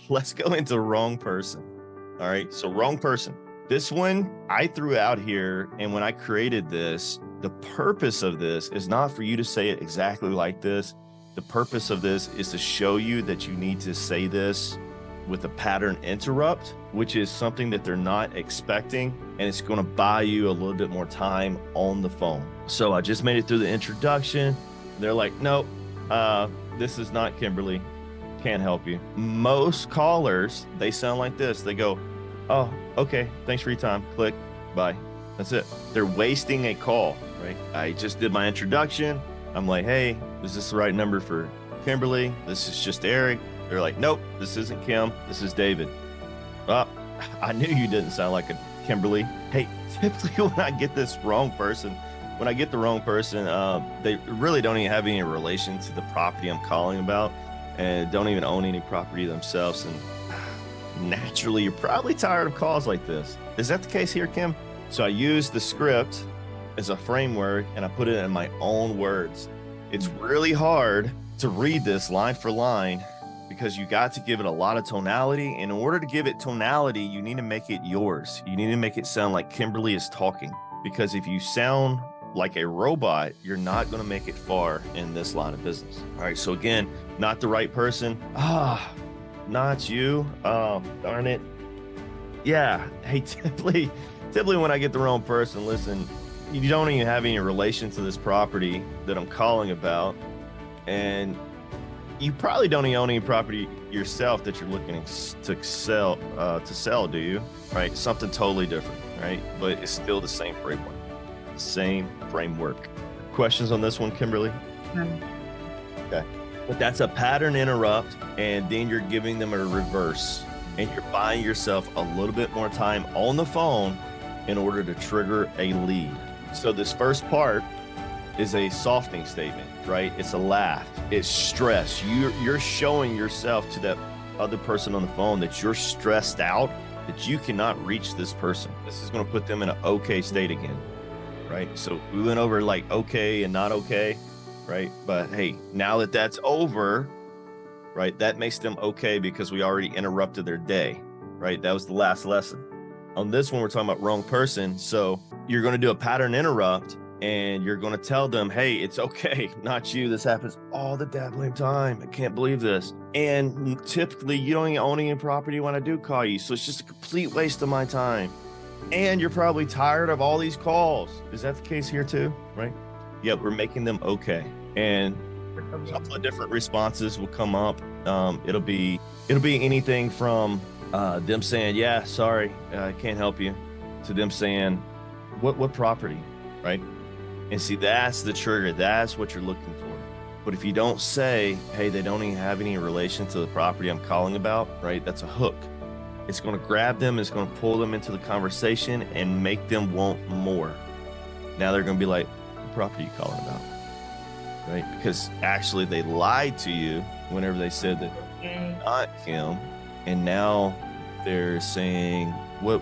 let's go into wrong person. All right, so wrong person. This one I threw out here, and when I created this, the purpose of this is not for you to say it exactly like this. The purpose of this is to show you that you need to say this with a pattern interrupt, which is something that they're not expecting, and it's going to buy you a little bit more time on the phone. So I just made it through the introduction. They're like, nope, this is not Kimberly. Can't help you. Most callers, they sound like this. They go, oh, okay, thanks for your time. Click, bye. That's it. They're wasting a call, right? I just did my introduction. I'm like, hey, is this the right number for Kimberly? This is just Eric. They're like, nope, this isn't Kim. This is David. Well, I knew you didn't sound like a Kimberly. Hey, typically when I get this wrong person, they really don't even have any relation to the property I'm calling about and don't even own any property themselves. And naturally, you're probably tired of calls like this. Is that the case here, Kim? So I used the script as a framework and I put it in my own words. It's really hard to read this line for line because you got to give it a lot of tonality. In order to give it tonality, you need to make it yours. You need to make it sound like Kimberly is talking, because if you sound like a robot, you're not going to make it far in this line of business. All right. So again, not the right person. Not you. Oh, darn it. Yeah. Hey, typically when I get the wrong person, listen, you don't even have any relation to this property that I'm calling about. And you probably don't even own any property yourself that you're looking to sell, do you? Right? Something totally different, right? But it's still the same framework. Questions on this one, Kimberly? Okay. But that's a pattern interrupt, and then you're giving them a reverse, and you're buying yourself a little bit more time on the phone in order to trigger a lead. So this first part is a softening statement, right? It's a laugh. It's stress. You're showing yourself to that other person on the phone that you're stressed out, that you cannot reach this person. This is going to put them in an okay state again, right? So we went over like okay and not okay, right? But hey, now that that's over, right, that makes them okay because we already interrupted their day, right? That was the last lesson. On this one, we're talking about wrong person. So you're going to do a pattern interrupt and you're going to tell them, hey, it's okay, not you. This happens all the damn time. I can't believe this. And typically you don't even own any property when I do call you. So it's just a complete waste of my time. And you're probably tired of all these calls. Is that the case here too? Right? Yeah, we're making them okay. And a couple of different responses will come up. It'll be anything from them saying, yeah, sorry, I can't help you, to them saying, what property, right? And see, that's the trigger. That's what you're looking for. But if you don't say, hey, they don't even have any relation to the property I'm calling about, right? That's a hook. It's going to grab them. It's going to pull them into the conversation and make them want more. Now they're going to be like, what property are you calling about? Right? Because actually they lied to you whenever they said that not Kim. And now they're saying, what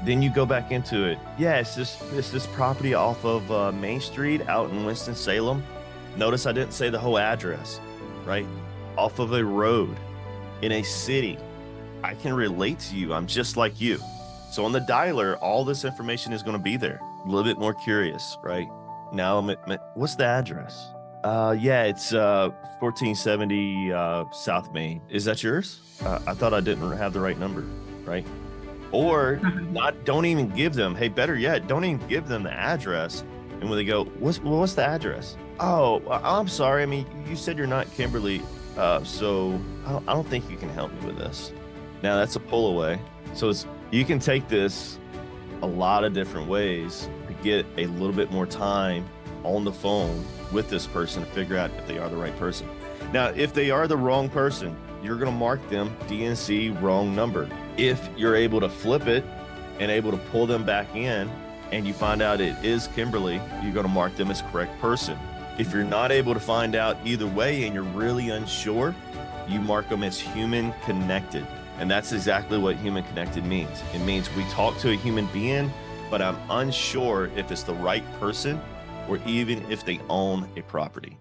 then you go back into it. Yeah, it's this property off of Main Street out in Winston-Salem. Notice I didn't say the whole address, right? Off of a road in a city. I can relate to you. I'm just like you. So on the dialer, all this information is going to be there. A little bit more curious, right? Now, what's the address? Yeah, it's 1470 South Main. Is that yours? I thought I didn't have the right number, right? Or don't even give them, hey, better yet, don't even give them the address. And when they go, what's the address? Oh, I'm sorry. I mean, you said you're not Kimberly, so I don't think you can help me with this. Now that's a pull away. So you can take this a lot of different ways to get a little bit more time on the phone with this person to figure out if they are the right person. Now, if they are the wrong person, you're going to mark them DNC wrong number. If you're able to flip it and able to pull them back in and you find out it is Kimberly, you're going to mark them as correct person. If you're not able to find out either way and you're really unsure, you mark them as human connected. And that's exactly what human connected means. It means we talk to a human being, but I'm unsure if it's the right person or even if they own a property.